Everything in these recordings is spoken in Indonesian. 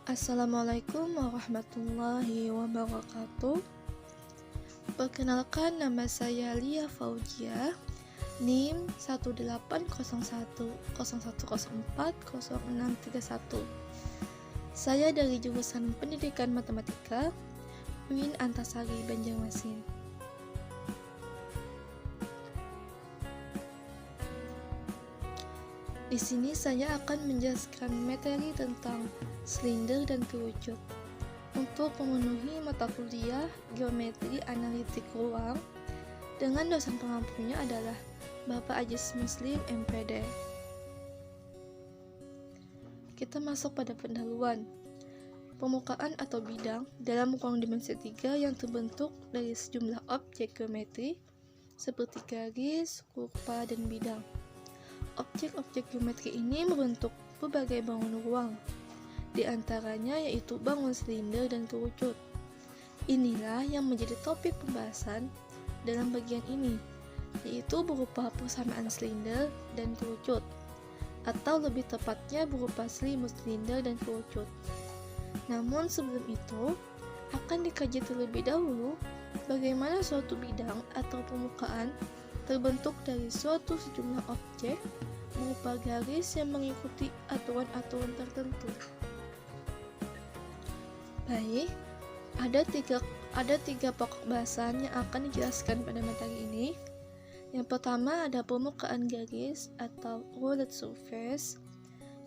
Assalamualaikum warahmatullahi wabarakatuh. Perkenalkan, nama saya Lia Fauzia, NIM 1801010040631. Saya dari jurusan Pendidikan Matematika UIN Antasari Banjarmasin. Di sini saya akan menjelaskan materi tentang silinder dan kerucut. Untuk memenuhi mata kuliah Geometri Analitik Ruang dengan dosen pengampunya adalah Bapak Ajis Muslim MPD. Kita masuk pada pendahuluan. Permukaan atau bidang dalam ruang dimensi 3 yang terbentuk dari sejumlah objek geometri seperti garis, kurva, dan bidang. Objek-objek geometri ini membentuk berbagai bangunan ruang, di antaranya yaitu bangun silinder dan kerucut. Inilah yang menjadi topik pembahasan dalam bagian ini, yaitu berupa persamaan silinder dan kerucut, atau lebih tepatnya berupa selimut silinder dan kerucut. Namun sebelum itu, akan dikaji terlebih dahulu bagaimana suatu bidang atau permukaan terbentuk dari suatu sejumlah objek berupa garis yang mengikuti aturan-aturan tertentu. Baik, ada tiga pokok bahasan yang akan dijelaskan pada materi ini. Yang pertama ada permukaan garis atau rolled surface.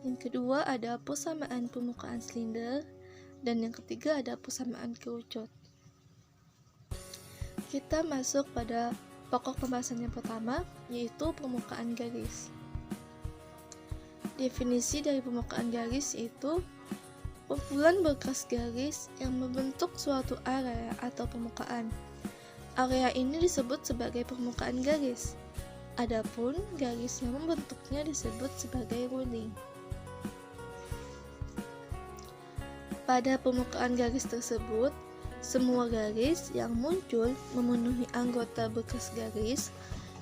Yang kedua ada persamaan permukaan silinder. Dan yang ketiga ada persamaan kerucut. Kita masuk pada pokok pembahasan yang pertama, yaitu permukaan garis. Definisi dari permukaan garis yaitu kumpulan berkas garis yang membentuk suatu area atau permukaan. Area ini disebut sebagai permukaan garis. Adapun garis yang membentuknya disebut sebagai ruling. Pada permukaan garis tersebut, semua garis yang muncul memenuhi anggota bekas garis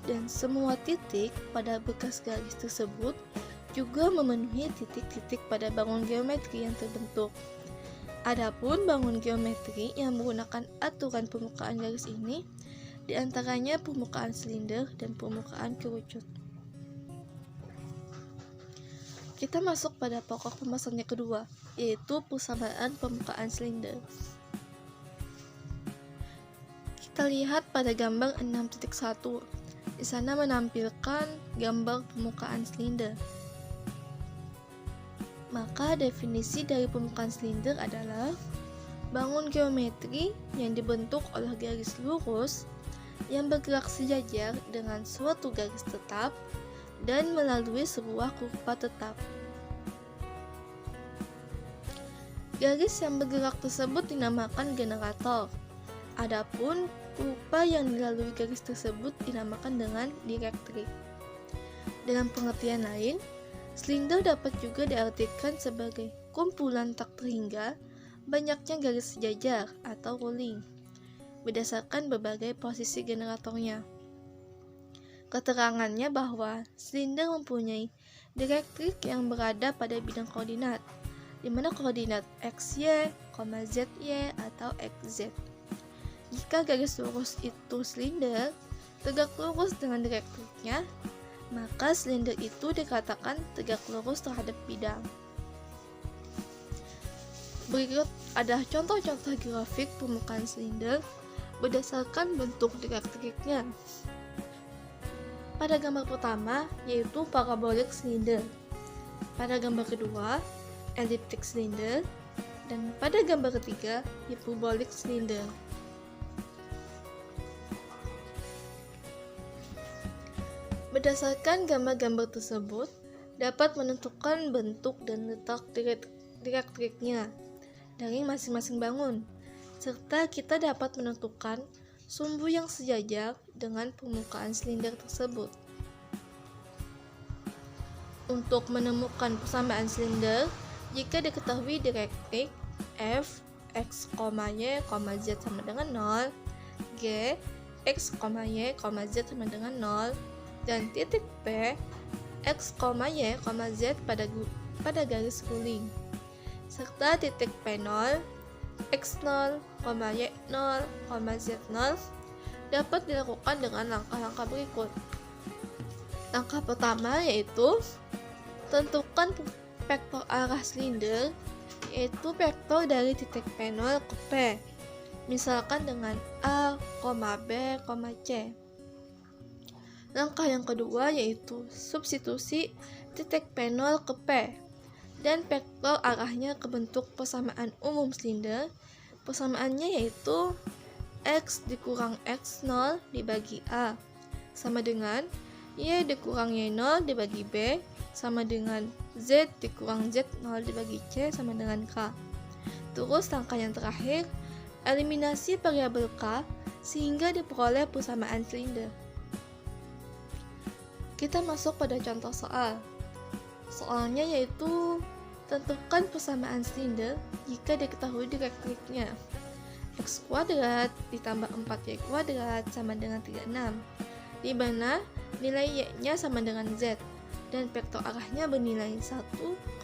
dan semua titik pada bekas garis tersebut juga memenuhi titik-titik pada bangun geometri yang terbentuk. Adapun bangun geometri yang menggunakan aturan permukaan garis ini diantaranya permukaan silinder dan permukaan kerucut. Kita masuk pada pokok pembahasan yang kedua, yaitu persamaan permukaan silinder. Kita lihat pada gambar 6.1. Di sana menampilkan gambar permukaan silinder. Maka definisi dari permukaan silinder adalah bangun geometri yang dibentuk oleh garis lurus yang bergerak sejajar dengan suatu garis tetap dan melalui sebuah kurva tetap. Garis yang bergerak tersebut dinamakan generator. Adapun kurva yang dilalui garis tersebut dinamakan dengan direktrik. Dalam pengertian lain, silinder dapat juga diartikan sebagai kumpulan tak terhingga banyaknya garis sejajar atau rolling berdasarkan berbagai posisi generatornya. Keterangannya bahwa silinder mempunyai direktrik yang berada pada bidang koordinat, di mana koordinat XY, ZY, atau XZ. Jika garis lurus itu silinder tegak lurus dengan direktriknya, maka silinder itu dikatakan tegak lurus terhadap bidang. Berikut ada contoh-contoh grafik permukaan silinder berdasarkan bentuk direktriknya. Pada gambar pertama yaitu parabolic silinder, pada gambar kedua elliptic silinder, dan pada gambar ketiga hyperbolic silinder. Berdasarkan gambar-gambar tersebut, dapat menentukan bentuk dan letak direktriknya dari masing-masing bangun, serta kita dapat menentukan sumbu yang sejajar dengan permukaan silinder tersebut. Untuk menemukan persamaan silinder, jika diketahui direktrik F, X, Y, Z sama dengan 0, G, X, Y, Z sama dengan 0, dan titik P, X, Y, Z pada garis ruling. serta titik P0, X0, Y0, Z0 dapat dilakukan dengan langkah-langkah berikut. Langkah pertama yaitu tentukan vektor arah silinder, yaitu vektor dari titik P0 ke P, misalkan dengan A, B, C. Langkah yang kedua yaitu substitusi titik P0 ke P dan vektor arahnya ke bentuk persamaan umum silinder. Persamaannya yaitu X dikurang X0 dibagi A sama dengan Y dikurang Y0 dibagi B sama dengan Z dikurang Z0 dibagi C sama dengan K. Terus langkah yang terakhir, eliminasi variabel K sehingga diperoleh persamaan silinder. Kita masuk pada contoh soal. Soalnya yaitu tentukan persamaan silinder jika diketahui direktriknya. X kuadrat ditambah 4Y kuadrat sama dengan 36, di mana nilai Y-nya sama dengan Z dan vektor arahnya bernilai 1, 2,1.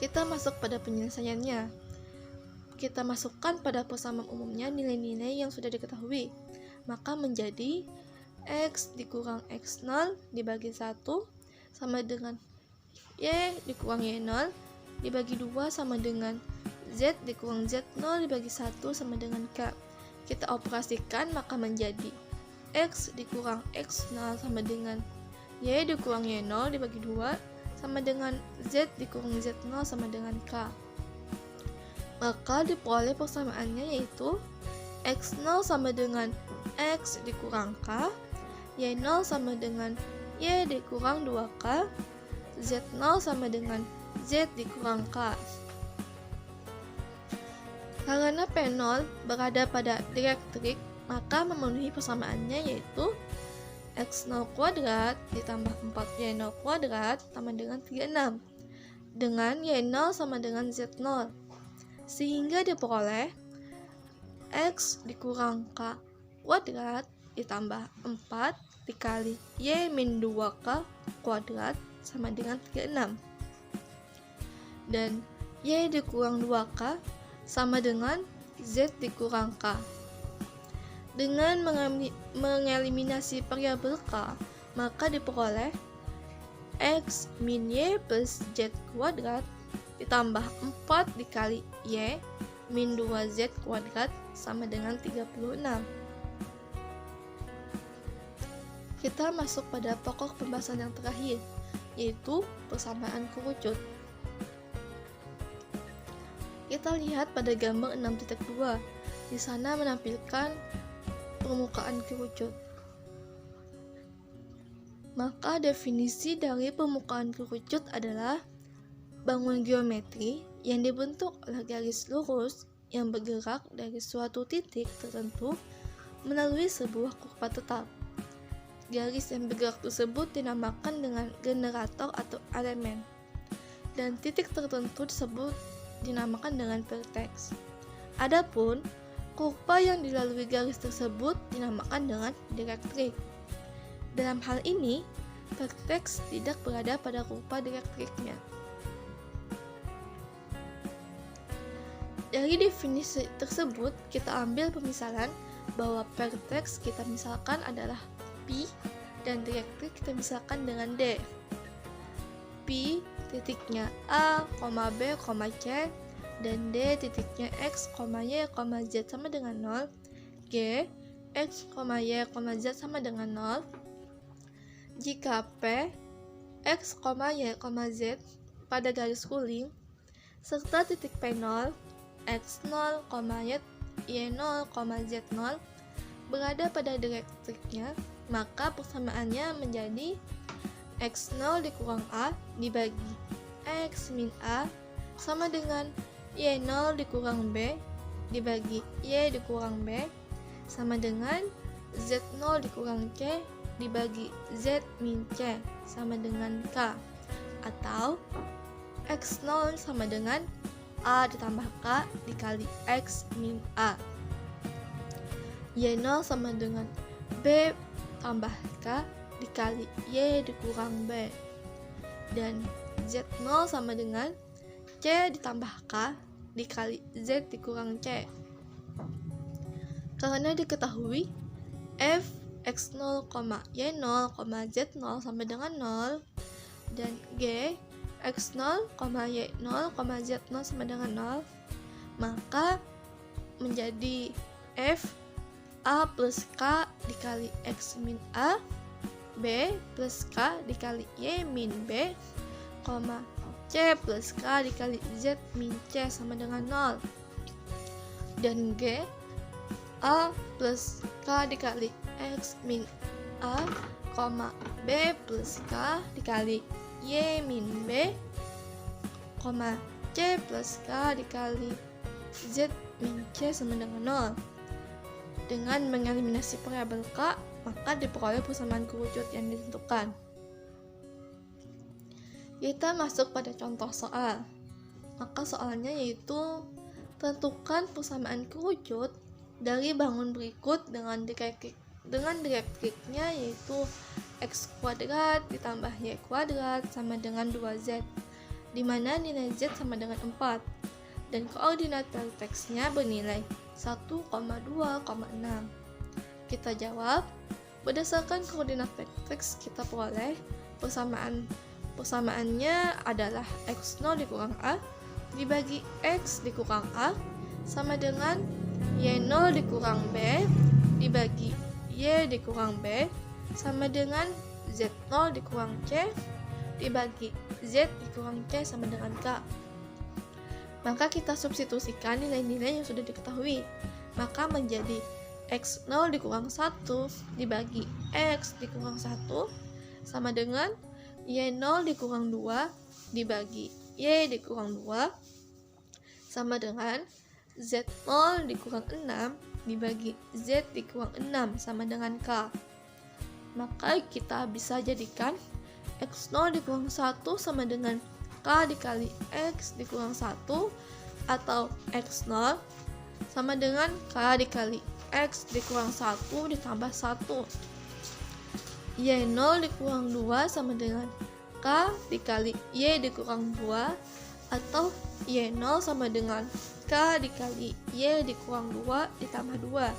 Kita masuk pada penyelesaiannya. Kita masukkan pada persamaan umumnya nilai-nilai yang sudah diketahui, maka menjadi X dikurang X0 dibagi 1 sama dengan Y dikurang Y0 dibagi 2 sama dengan Z dikurang Z0 dibagi 1 sama dengan K. Kita operasikan maka menjadi X dikurang X0 sama dengan Y dikurang Y0 dibagi 2 sama dengan Z dikurang Z0 sama dengan K. Maka diperoleh persamaannya yaitu X0 sama dengan X dikurang K, Y0 sama dengan Y dikurang 2K, Z0 sama dengan Z dikurang K. Karena P0 berada pada direktrik, maka memenuhi persamaannya yaitu X0 kuadrat ditambah 4Y0 kuadrat sama dengan 36 dengan Y0 sama dengan Z0, sehingga diperoleh X dikurang K kuadrat ditambah 4 dikali Y min 2K kuadrat sama dengan 36 dan Y dikurang 2K sama dengan Z dikurang K. Dengan mengeliminasi variabel K, maka diperoleh X min Y plus Z kuadrat ditambah 4 dikali Y min 2Z kuadrat sama dengan 36. Kita masuk pada pokok pembahasan yang terakhir, yaitu persamaan kerucut. Kita lihat pada gambar 6.2. Di sana menampilkan permukaan kerucut. Maka definisi dari permukaan kerucut adalah bangun geometri yang dibentuk oleh garis lurus yang bergerak dari suatu titik tertentu melalui sebuah kurva tetap. Garis yang bergerak tersebut dinamakan dengan generator atau elemen, dan titik tertentu tersebut dinamakan dengan vertex. Adapun kurva yang dilalui garis tersebut dinamakan dengan direktrik. Dalam hal ini, vertex tidak berada pada kurva direktriknya. Dari definisi tersebut, kita ambil pemisalan bahwa vertex kita misalkan adalah P dan direktrik kita misalkan dengan D. P titiknya A, B, C, dan D titiknya X, Y, Z sama dengan 0, G, X, Y, Z sama dengan 0, jika P, X, Y, Z pada garis kuning, serta titik P0, X0, Y0, Z0 berada pada direktriknya, maka persamaannya menjadi X0 dikurang A dibagi X min A sama dengan Y0 dikurang B dibagi Y dikurang B sama dengan Z0 dikurang C dibagi Z min C sama dengan K, atau X0 sama dengan A ditambah K dikali X min A. Y0 sama dengan B tambah K dikali Y dikurang B, dan Z0 sama dengan C ditambah K dikali Z dikurang C. Karena diketahui f x0, y0, z0 sama dengan 0 dan g x0, y0, z0 sama dengan 0, maka menjadi f a plus k dikali x min a, b plus k dikali y min b, c plus k dikali z min c sama dengan 0, dan g a plus k dikali x min a, b plus k dikali y min b, c plus k dikali z min c sama dengan 0. Dengan mengeliminasi variabel k, maka diperoleh persamaan kerucut yang ditentukan. Kita masuk pada contoh soal. Maka soalnya yaitu tentukan persamaan kerucut dari bangun berikut dengan direktriknya yaitu x kuadrat ditambah y kuadrat sama dengan 2z, di mana nilai z sama dengan 4 dan koordinat verteksnya bernilai 1, 2, 6. Kita jawab, berdasarkan koordinat verteks kita peroleh persamaannya adalah x0 dikurang a dibagi x dikurang a sama dengan y0 dikurang b dibagi y dikurang b sama dengan z0 dikurang c dibagi z dikurang c sama dengan k. Maka kita substitusikan nilai-nilai yang sudah diketahui. Maka menjadi x0 dikurang 1 dibagi x dikurang 1 sama dengan y0 dikurang 2 dibagi y dikurang 2 sama dengan z0 dikurang 6 dibagi z dikurang 6 sama dengan k. Maka kita bisa jadikan x0 dikurang 1 sama dengan k dikali x dikurang 1 atau x0 sama dengan k dikali x dikurang 1 ditambah 1. Y0 dikurang 2 sama dengan k dikali y dikurang 2 atau y0 sama dengan k dikali y dikurang 2 ditambah 2.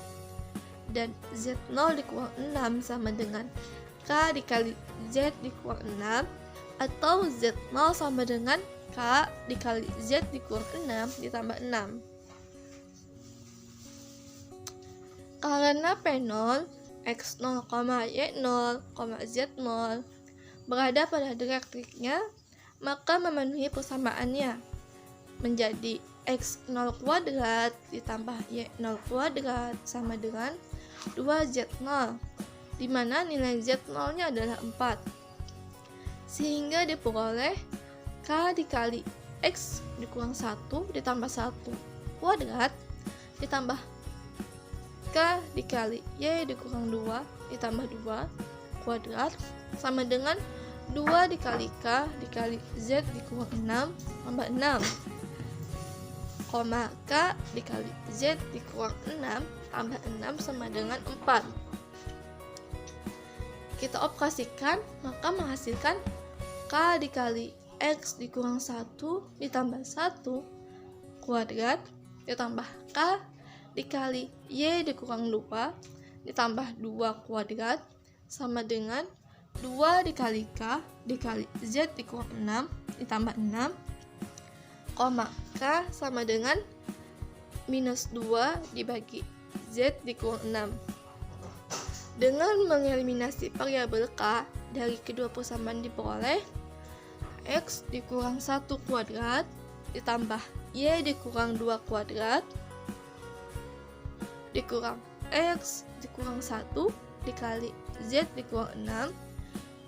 Dan z0 dikurang 6 sama dengan k dikali z dikurang 6 atau z0 sama dengan k dikali z dikurang 6 ditambah 6. Karena P0, x0, y0, z0 berada pada direktriknya, maka memenuhi persamaannya menjadi x0 kuadrat ditambah y0 kuadrat sama dengan 2z0, di mana nilai z0-nya adalah 4. Sehingga diperoleh k dikali x dikurang 1 ditambah 1 kuadrat ditambah k dikali y dikurang 2 ditambah 2 kuadrat sama dengan 2 dikali k dikali z dikurang 6 tambah 6, k dikali z dikurang 6 tambah 6 sama dengan 4. Kita operasikan, maka menghasilkan k dikali x dikurang 1 ditambah 1 kuadrat ditambah k dikali y dikurang 2 ditambah 2 kuadrat sama dengan 2 dikali k dikali z dikurang 6 ditambah 6, k sama dengan minus 2 dibagi z dikurang 6. Dengan mengeliminasi variabel k dari kedua persamaan diperoleh x dikurang 1 kuadrat ditambah y dikurang 2 kuadrat dikurang x dikurang 1 dikali z dikurang 6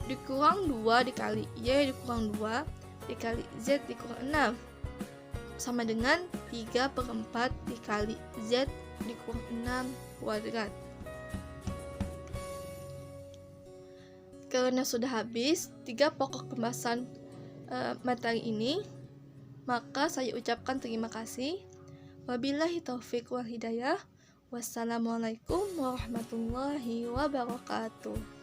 dikurang 2 dikali y dikurang 2 dikali z dikurang 6 sama dengan 3/4 dikali z dikurang 6 kuadrat. Karena sudah habis 3 pokok pembahasan materi ini, maka saya ucapkan terima kasih. Wabillahi taufiq wal hidayah. Wassalamualaikum warahmatullahi wabarakatuh.